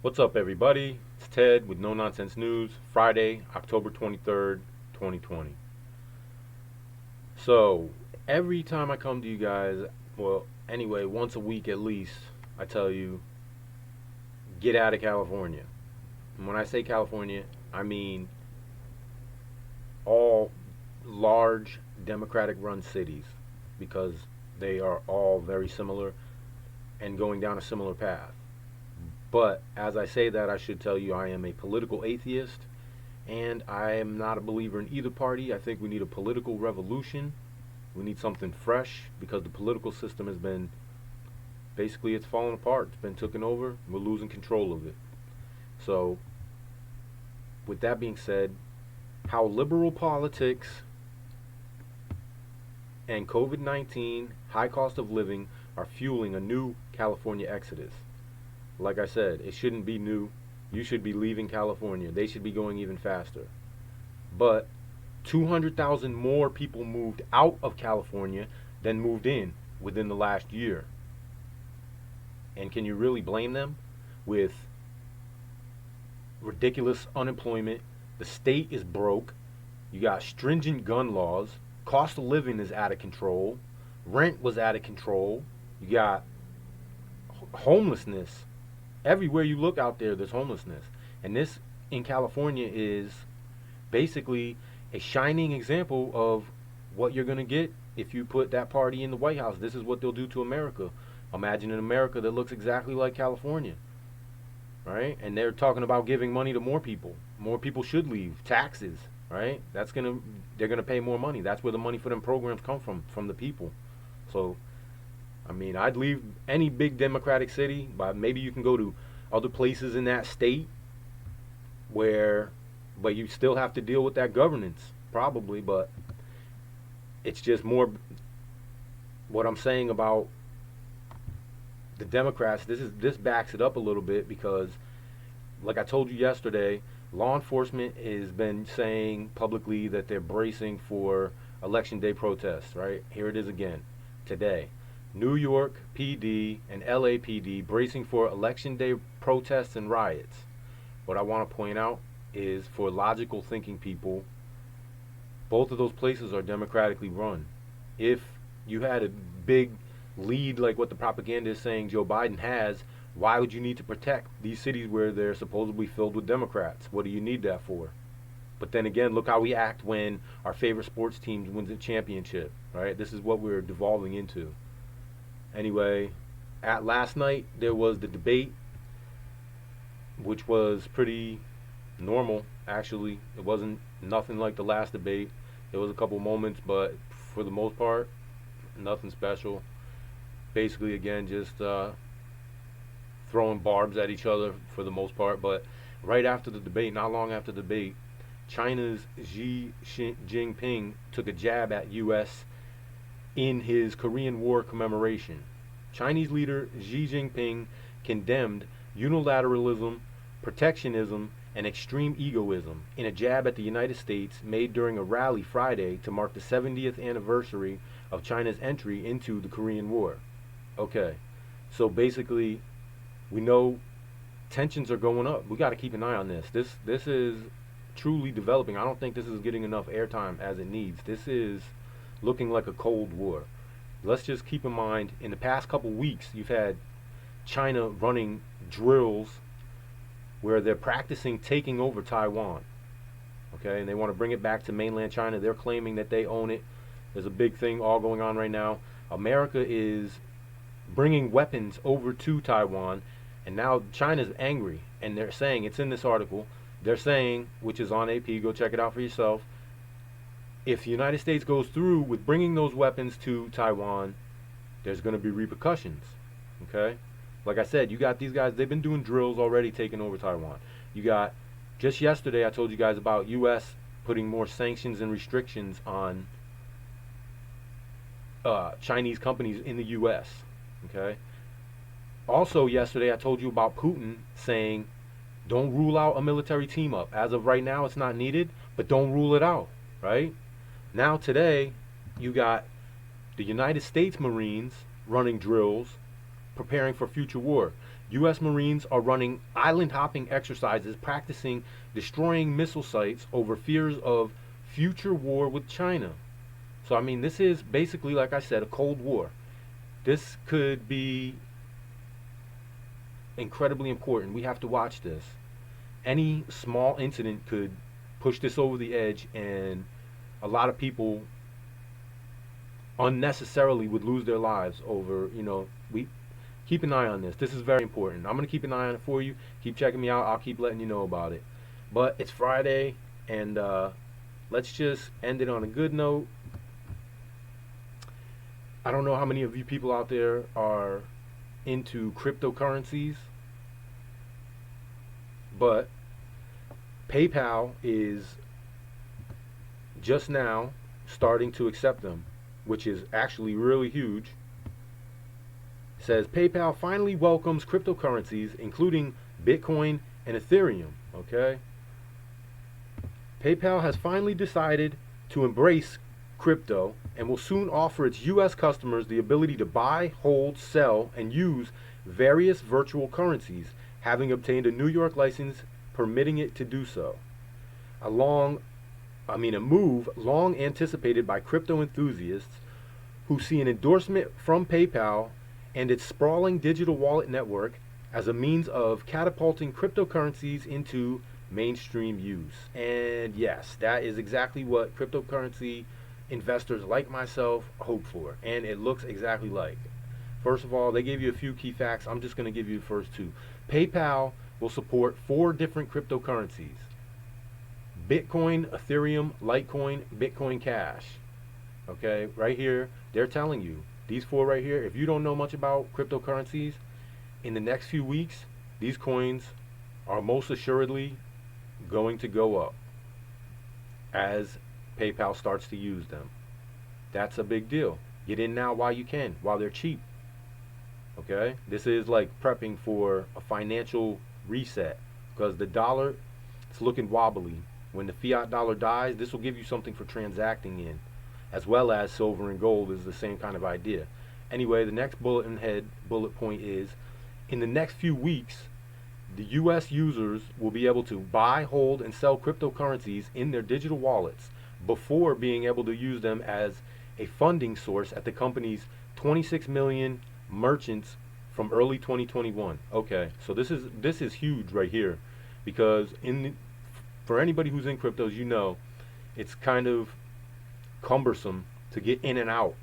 What's up, everybody? It's Ted with No Nonsense News, Friday, October 23rd, 2020. So, every time I come to you guys, well, anyway, once a week at least, I tell you, get out of California. And when I say California, I mean all large Democratic run cities because they are all very similar and going down a similar path. But as I say that, I should tell you I am a political atheist and I am not a believer in either party. I think we need a political revolution. We need something fresh because the political system has been basically it's fallen apart. It's been taken over. We're losing control of it. So, with that being said, how liberal politics and COVID-19, high cost of living are fueling a new California exodus. Like I said, it shouldn't be new. You should be leaving California. They should be going even faster. But 200,000 more people moved out of California than moved in within the last year. And can you really blame them with ridiculous unemployment? The state is broke. You got stringent gun laws. Cost of living is out of control. Rent was out of control. You got homelessness. Everywhere you look out there, there's homelessness. And this in California is basically a shining example of what you're going to get if you put that party in the White House. This is what they'll do to America. Imagine an America that looks exactly like California, right? And they're talking about giving money to more people. More people should leave. Taxes, right? They're gonna pay more money. That's where the money for them programs come from the people. So, I mean, I'd leave any big Democratic city, but maybe you can go to other places in that state but you still have to deal with that governance, probably. But it's just more what I'm saying about the Democrats. This backs it up a little bit because, like I told you yesterday, law enforcement has been saying publicly that they're bracing for election day protests. Right here it is again today. New York PD and LAPD bracing for election day protests and riots. What I want to point out is for logical thinking people, both of those places are democratically run. If you had a big lead like what the propaganda is saying Joe Biden has, why would you need to protect these cities where they're supposedly filled with Democrats? What do you need that for? But then again, look how we act when our favorite sports team wins a championship, right? This is what we're devolving into. Anyway, at last night there was the debate, which was pretty normal actually. It wasn't nothing like the last debate. There was a couple moments, but for the most part, nothing special. Basically, again, just throwing barbs at each other for the most part. But right after the debate, not long after the debate, China's Xi Jinping took a jab at U.S. in his Korean War commemoration. Chinese leader Xi Jinping condemned unilateralism, protectionism, and extreme egoism in a jab at the United States made during a rally Friday to mark the 70th anniversary of China's entry into the Korean War. Okay, so basically, we know tensions are going up. We got to keep an eye on this. This is truly developing. I don't think this is getting enough airtime as it needs. This is looking like a Cold War. Let's just keep in mind, in the past couple weeks, you've had China running drills where they're practicing taking over Taiwan. Okay, and they want to bring it back to mainland China. They're claiming that they own it. There's a big thing all going on right now. America is bringing weapons over to Taiwan, and now China's angry, and they're saying, it's in this article, they're saying, which is on AP, go check it out for yourself, if the United States goes through with bringing those weapons to Taiwan, there's going to be repercussions. Okay? Like I said, you got these guys, they've been doing drills already taking over Taiwan. You got, just yesterday I told you guys about U.S. putting more sanctions and restrictions on Chinese companies in the U.S. Okay? Also yesterday I told you about Putin saying, don't rule out a military team up. As of right now, it's not needed, but don't rule it out, right? Now today, you got the United States Marines running drills, preparing for future war. U.S. Marines are running island hopping exercises, practicing destroying missile sites over fears of future war with China. So, I mean, this is basically, like I said, a Cold War. This could be incredibly important. We have to watch this. Any small incident could push this over the edge, and a lot of people unnecessarily would lose their lives over, we keep an eye on this. This is very important. I'm going to keep an eye on it for you. Keep checking me out. I'll keep letting you know about it. But it's Friday, and let's just end it on a good note. I don't know how many of you people out there are into cryptocurrencies, but PayPal is just now starting to accept them, which is actually really huge. It says PayPal finally welcomes cryptocurrencies, including Bitcoin and Ethereum. Okay. PayPal has finally decided to embrace crypto and will soon offer its U.S. customers the ability to buy, hold, sell, and use various virtual currencies, having obtained a New York license permitting it to do so. A move long anticipated by crypto enthusiasts who see an endorsement from PayPal and its sprawling digital wallet network as a means of catapulting cryptocurrencies into mainstream use. And yes, that is exactly what cryptocurrency investors like myself hope for, and it looks exactly like. First of all, they gave you a few key facts. I'm just going to give you the first two. PayPal will support 4 different cryptocurrencies: Bitcoin, Ethereum, Litecoin, Bitcoin Cash. Okay, right here, they're telling you, these 4 right here, if you don't know much about cryptocurrencies, in the next few weeks, these coins are most assuredly going to go up as PayPal starts to use them. That's a big deal. Get in now while you can, while they're cheap. Okay? This is like prepping for a financial reset, because the dollar, it's looking wobbly. When the fiat dollar dies, this will give you something for transacting in, as well as silver and gold is the same kind of idea. Anyway, the next bullet point is, in the next few weeks, the U.S. users will be able to buy, hold, and sell cryptocurrencies in their digital wallets before being able to use them as a funding source at the company's 26 million merchants from early 2021. Okay, so this is huge right here, because for anybody who's in cryptos, it's kind of cumbersome to get in and out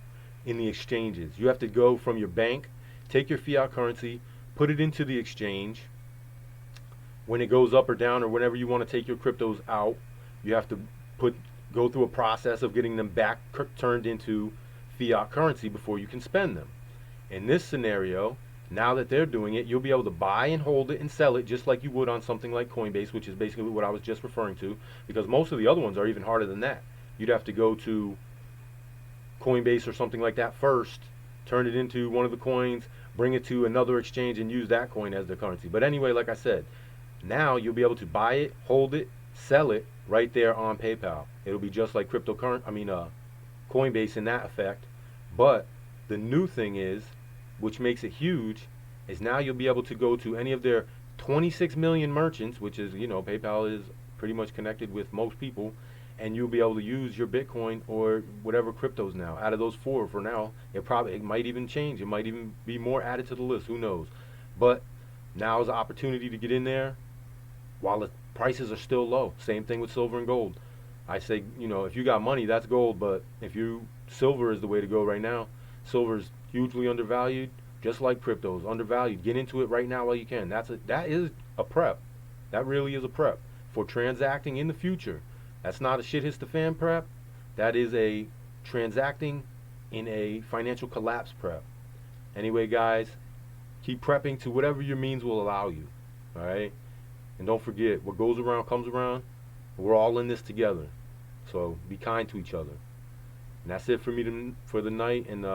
in the exchanges. You have to go from your bank, take your fiat currency, put it into the exchange. When it goes up or down, or whenever you want to take your cryptos out, you have to go through a process of getting them back turned into fiat currency before you can spend them. In this scenario, now that they're doing it, you'll be able to buy and hold it and sell it just like you would on something like Coinbase, which is basically what I was just referring to, because most of the other ones are even harder than that. You'd have to go to Coinbase or something like that first, turn it into one of the coins, bring it to another exchange, and use that coin as the currency. But anyway, like I said, now you'll be able to buy it, hold it, sell it right there on PayPal. It'll be just like Coinbase in that effect. But the new thing is, which makes it huge, is now you'll be able to go to any of their 26 million merchants, which is, PayPal is pretty much connected with most people, and you'll be able to use your Bitcoin or whatever cryptos now. Out of those 4 for now, it might even change. It might even be more added to the list. Who knows? But now is an opportunity to get in there while the prices are still low. Same thing with silver and gold. I say, if you got money, that's gold, but silver is the way to go right now. Silver is hugely undervalued, just like crypto is undervalued. Get into it right now while you can. That is a prep. That really is a prep for transacting in the future. That's not a shit hits the fan prep. That is a transacting in a financial collapse prep. Anyway, guys, keep prepping to whatever your means will allow you. All right? And don't forget, what goes around comes around. We're all in this together. So be kind to each other. And that's it for me for the night. And,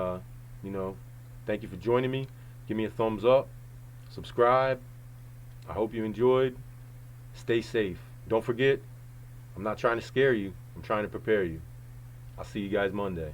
thank you for joining me. Give me a thumbs up. Subscribe. I hope you enjoyed. Stay safe. Don't forget, I'm not trying to scare you. I'm trying to prepare you. I'll see you guys Monday.